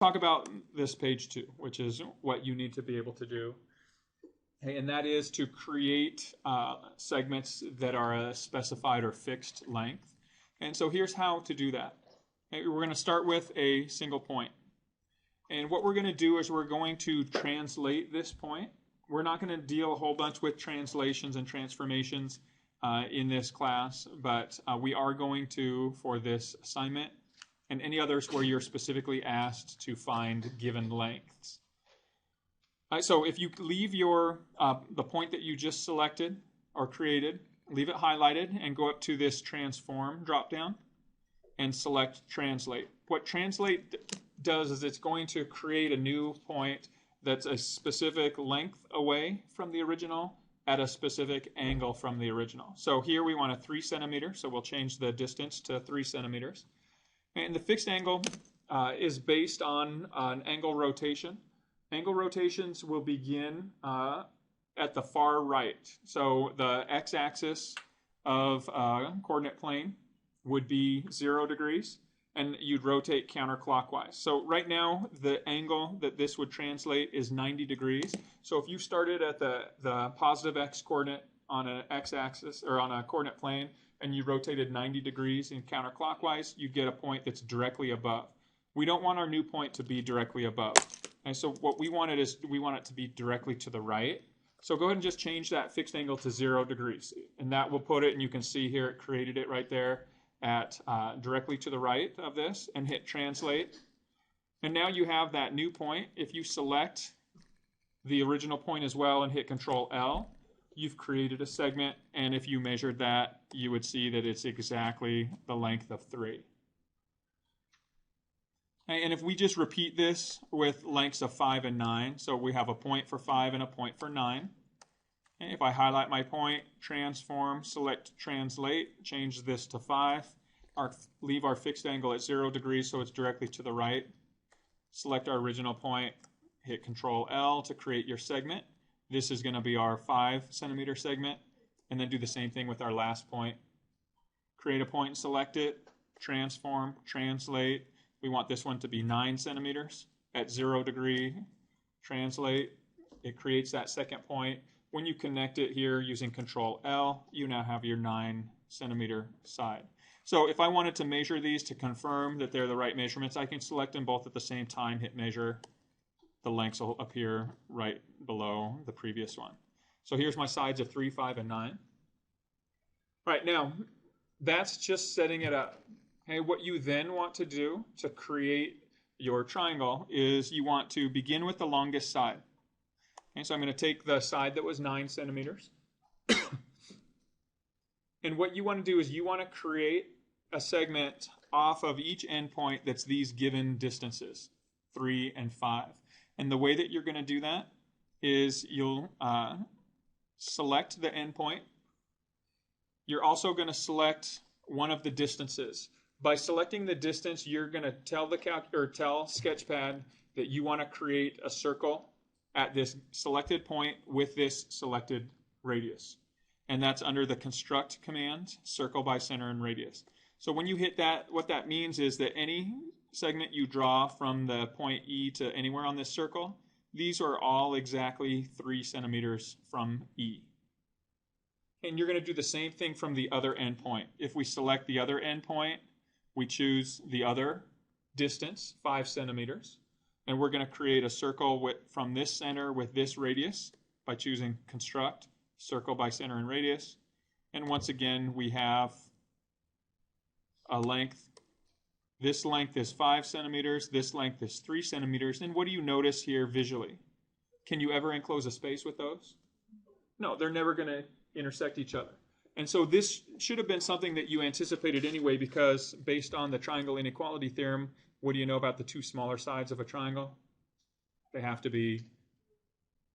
talk about this page 2, which is what you need to be able to do. Okay, and that is to create segments that are a specified or fixed length. And so here's how to do that. Okay, we're going to start with a single point. And what we're going to do is we're going to translate this point. We're not going to deal a whole bunch with translations and transformations in this class, but we are going to, for this assignment, and any others where you're specifically asked to find given lengths. All right, so if you leave your the point that you just selected or created, leave it highlighted and go up to this transform dropdown and select translate. What translate does is it's going to create a new point that's a specific length away from the original at a specific angle from the original. So here we want a 3 centimeters, so we'll change the distance to 3 centimeters. And the fixed angle is based on an angle rotation. Angle rotations will begin at the far right. So the x-axis of a coordinate plane would be 0 degrees, and you'd rotate counterclockwise. So right now, the angle that this would translate is 90 degrees. So if you started at the positive x-coordinate on an x-axis or on a coordinate plane, and you rotated 90 degrees in counterclockwise, you get a point that's directly above. We don't want our new point to be directly above. And so what we wanted is we want it to be directly to the right. So go ahead and just change that fixed angle to 0 degrees. And that will put it, and you can see here it created it right there at directly to the right of this, and hit translate. And now you have that new point. If you select the original point as well and hit Control L, you've created a segment, and if you measured that, you would see that it's exactly the length of 3. And if we just repeat this with lengths of 5 and 9, so we have a point for 5 and a point for 9. And if I highlight my point, transform, select translate, change this to 5, leave our fixed angle at 0 degrees so it's directly to the right, select our original point, hit Control L to create your segment. This is going to be our 5 centimeter segment, and then do the same thing with our last point. Create a point and select it, transform, translate. We want this one to be 9 centimeters at 0 degree, translate. It creates that second point. When you connect it here using Control L, you now have your 9 centimeter side. So if I wanted to measure these to confirm that they're the right measurements, I can select them both at the same time, hit measure. The lengths will appear right below the previous one. So here's my sides of 3, 5, and 9. All right, now that's just setting it up. Okay, what you then want to do to create your triangle is you want to begin with the longest side. Okay, so I'm going to take the side that was 9 centimeters. And what you want to do is you want to create a segment off of each endpoint that's these given distances, 3 and 5. And the way that you're going to do that is you'll select the endpoint. You're also going to select one of the distances. By selecting the distance, you're going to tell tell SketchPad that you want to create a circle at this selected point with this selected radius. And that's under the construct command, circle by center and radius. So when you hit that, what that means is that any segment you draw from the point E to anywhere on this circle, these are all exactly 3 centimeters from E. And you're going to do the same thing from the other endpoint. If we select the other endpoint, we choose the other distance, 5 centimeters, and we're going to create a circle from this center with this radius by choosing construct, circle by center and radius. And once again, we have a length. This length is 5 centimeters. This length is 3 centimeters. And what do you notice here visually? Can you ever enclose a space with those? No, they're never going to intersect each other. And so this should have been something that you anticipated anyway, because based on the triangle inequality theorem, what do you know about the 2 smaller sides of a triangle? They have to be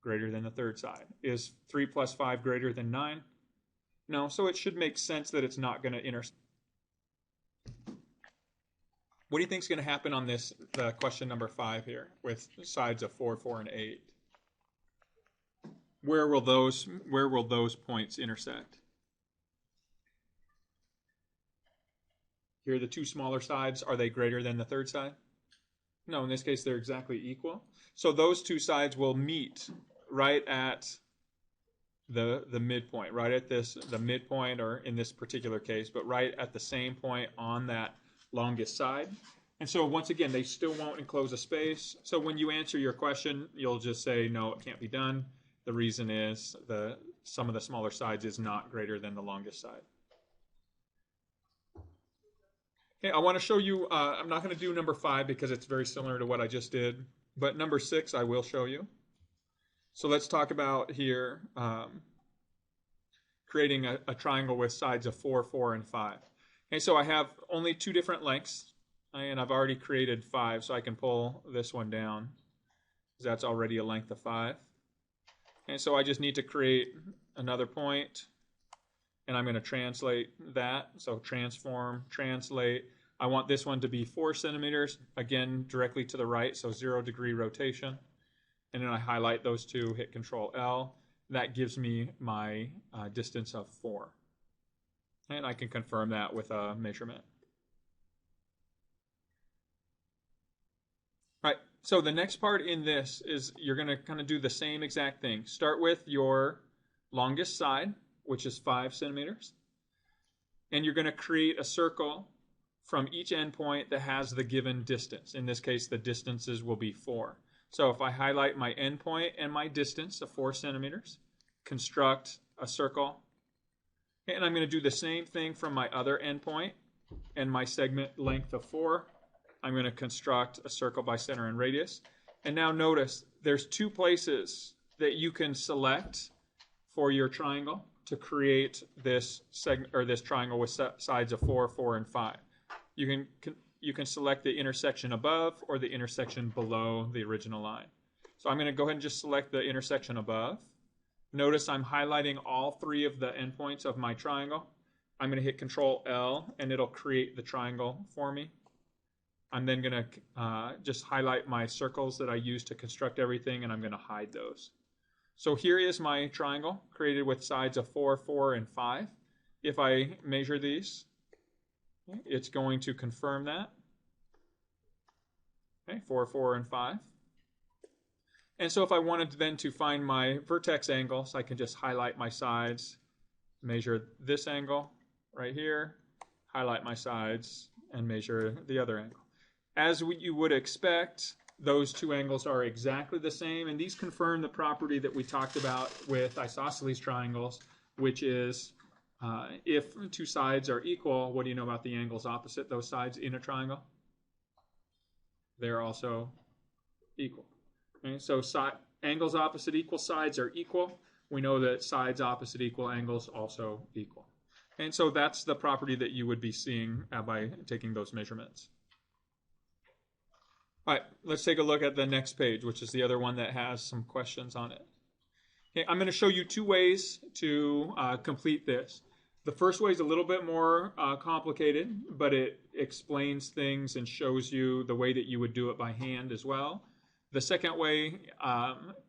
greater than the third side. Is 3 plus 5 greater than 9? No, so it should make sense that it's not going to intersect. What do you think is going to happen on this, the question number 5 here, with sides of 4, 4, and 8? Where will those points intersect? Here are the 2 smaller sides. Are they greater than the third side? No, in this case, they're exactly equal. So those two sides will meet right at the midpoint, right at the midpoint, or in this particular case, but right at the same point on that longest side. And so once again, they still won't enclose a space. So when you answer your question, you'll just say, no, it can't be done. The reason is the sum of the smaller sides is not greater than the longest side. Okay, I want to show you, I'm not going to do number 5 because it's very similar to what I just did, but number 6 I will show you. So let's talk about here creating a triangle with sides of 4, 4, and 5. Okay, so I have only 2 different lengths, and I've already created 5, so I can pull this one down because that's already a length of 5. And so I just need to create another point, and I'm going to translate that. So transform, translate. I want this one to be 4 centimeters, again, directly to the right, so 0-degree rotation. And then I highlight those two, hit Control L. That gives me my distance of 4. And I can confirm that with a measurement. All right, so the next part in this is you're going to kind of do the same exact thing. Start with your longest side, which is 5 centimeters. And you're going to create a circle from each endpoint that has the given distance. In this case, the distances will be 4. So if I highlight my endpoint and my distance of 4 centimeters, construct a circle. And I'm going to do the same thing from my other endpoint and my segment length of 4. I'm going to construct a circle by center and radius. And now notice there's 2 places that you can select for your triangle to create this segment or this triangle with sides of 4, 4, and 5. You can select the intersection above or the intersection below the original line. So I'm going to go ahead and just select the intersection above. Notice I'm highlighting all 3 of the endpoints of my triangle. I'm going to hit Control L and it'll create the triangle for me. I'm then going to just highlight my circles that I use to construct everything, and I'm going to hide those. So here is my triangle created with sides of 4, 4, and 5. If I measure these, it's going to confirm that. Okay, 4, 4, and 5. And so if I wanted then to find my vertex angles, I can just highlight my sides, measure this angle right here, highlight my sides, and measure the other angle. As you would expect, those 2 angles are exactly the same, and these confirm the property that we talked about with isosceles triangles, which is if 2 sides are equal, what do you know about the angles opposite those sides in a triangle? They're also equal. Okay, so angles opposite equal sides are equal. We know that sides opposite equal angles also equal. And so that's the property that you would be seeing by taking those measurements. All right, let's take a look at the next page, which is the other one that has some questions on it. Okay, I'm going to show you 2 ways to complete this. The first way is a little bit more complicated, but it explains things and shows you the way that you would do it by hand as well. The second way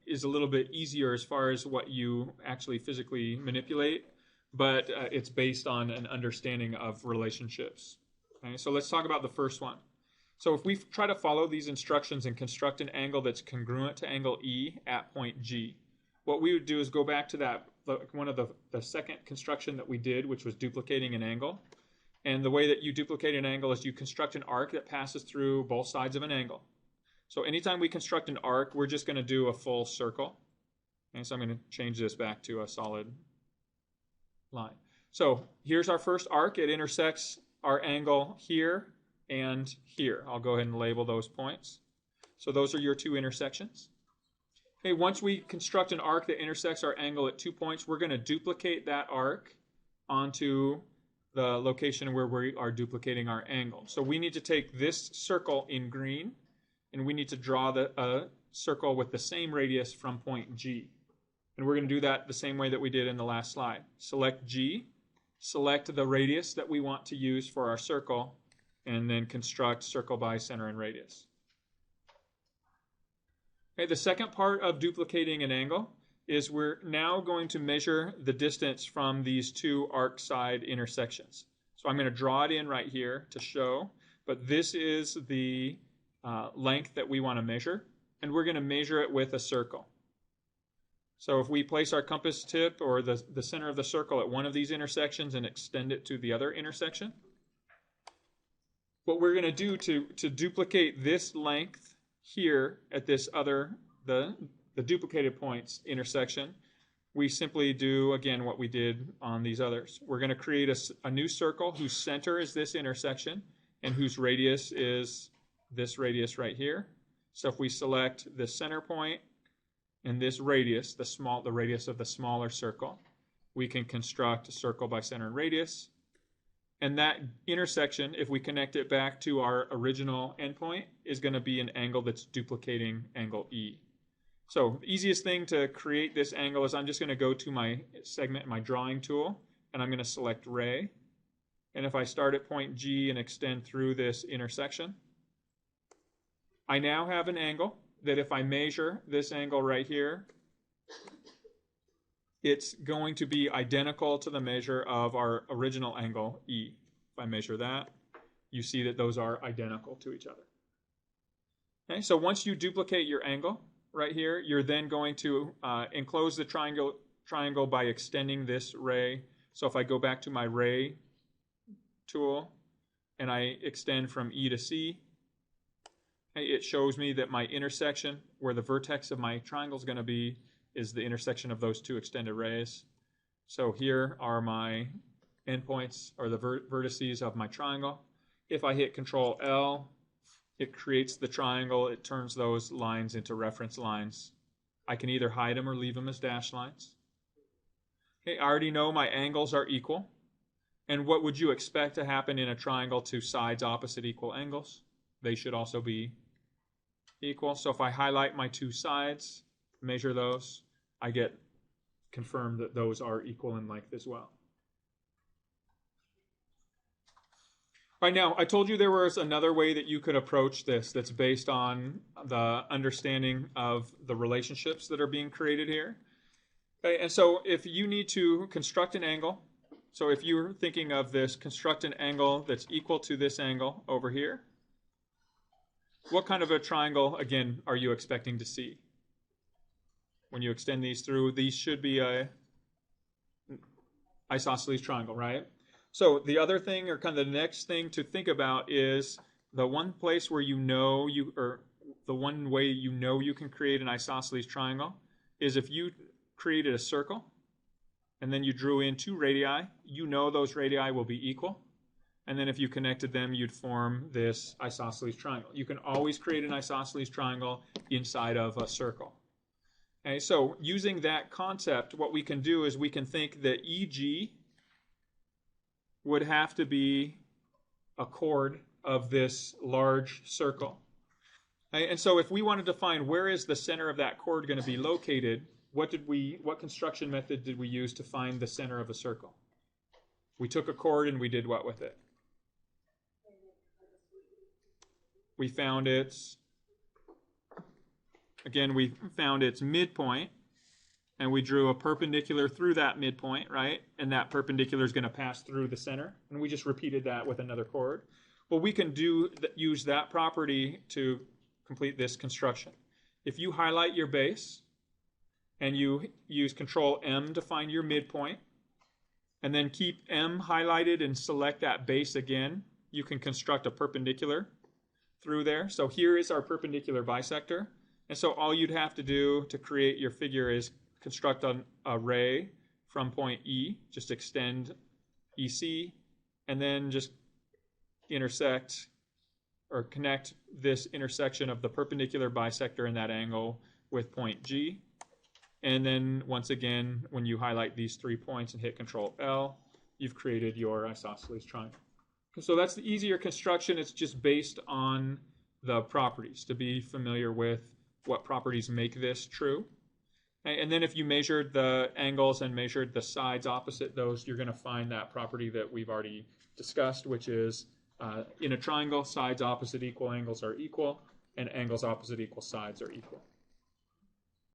is a little bit easier as far as what you actually physically manipulate, but it's based on an understanding of relationships. Okay, so let's talk about the first one. So if we try to follow these instructions and construct an angle that's congruent to angle E at point G, what we would do is go back to that one of the second construction that we did, which was duplicating an angle. And the way that you duplicate an angle is you construct an arc that passes through both sides of an angle. So anytime we construct an arc, we're just going to do a full circle. And so I'm going to change this back to a solid line. So here's our first arc. It intersects our angle here and here. I'll go ahead and label those points. So those are your 2 intersections. Okay, once we construct an arc that intersects our angle at 2 points, we're going to duplicate that arc onto the location where we are duplicating our angle. So we need to take this circle in green, and we need to draw a circle with the same radius from point G. And we're going to do that the same way that we did in the last slide. Select G, select the radius that we want to use for our circle, and then construct circle by center and radius. Okay, the second part of duplicating an angle is we're now going to measure the distance from these 2 arc side intersections. So I'm going to draw it in right here to show, but this is the length that we want to measure, and we're going to measure it with a circle. So if we place our compass tip or the center of the circle at one of these intersections and extend it to the other intersection, what we're going to do to duplicate this length here at this other, the duplicated points intersection, we simply do, again, what we did on these others. We're going to create a new circle whose center is this intersection and whose radius is this radius right here. So if we select the center point and this radius, the radius of the smaller circle, we can construct a circle by center and radius. And that intersection, if we connect it back to our original endpoint, is going to be an angle that's duplicating angle E. So the easiest thing to create this angle is I'm just going to go to my segment, my drawing tool, and I'm going to select ray. And if I start at point G and extend through this intersection, I now have an angle that if I measure this angle right here, it's going to be identical to the measure of our original angle E. If I measure that, you see that those are identical to each other. Okay, so once you duplicate your angle right here, you're then going to enclose the triangle by extending this ray. So if I go back to my ray tool and I extend from E to C, it shows me that my intersection, where the vertex of my triangle is going to be, is the intersection of those two extended rays. So here are my endpoints, or the vertices of my triangle. If I hit Control L, it creates the triangle. It turns those lines into reference lines. I can either hide them or leave them as dashed lines. Okay, I already know my angles are equal. And what would you expect to happen in a triangle to sides opposite equal angles? They should also be equal. So if I highlight my two sides, measure those, I get confirmed that those are equal in length as well. All right, now, I told you there was another way that you could approach this that's based on the understanding of the relationships that are being created here. Okay, and so if you need to construct an angle, so if you're thinking of this, construct an angle that's equal to this angle over here, what kind of a triangle, again, are you expecting to see? When you extend these through, these should be a isosceles triangle, right? So the other thing, or kind of the next thing to think about, is the one place where you know or the one way you know you can create an isosceles triangle is if you created a circle and then you drew in two radii, you know those radii will be equal. And then if you connected them, you'd form this isosceles triangle. You can always create an isosceles triangle inside of a circle. Okay, so using that concept, what we can do is we can think that EG would have to be a chord of this large circle. Okay, and so if we wanted to find where is the center of that chord going to be located, what construction method did we use to find the center of a circle? We took a chord and we did what with it? We found its midpoint, and we drew a perpendicular through that midpoint, right? And that perpendicular is going to pass through the center, and we just repeated that with another chord. Well, we can use that property to complete this construction. If you highlight your base, and you use Control M to find your midpoint, and then keep M highlighted and select that base again, you can construct a perpendicular through there. So here is our perpendicular bisector. And so all you'd have to do to create your figure is construct a ray from point E, just extend EC, and then just intersect or connect this intersection of the perpendicular bisector and that angle with point G. And then once again, when you highlight these 3 points and hit Control L, you've created your isosceles triangle. So that's the easier construction. It's just based on the properties, to be familiar with what properties make this true. And then if you measured the angles and measured the sides opposite those, you're going to find that property that we've already discussed, which is in a triangle, sides opposite equal angles are equal, and angles opposite equal sides are equal.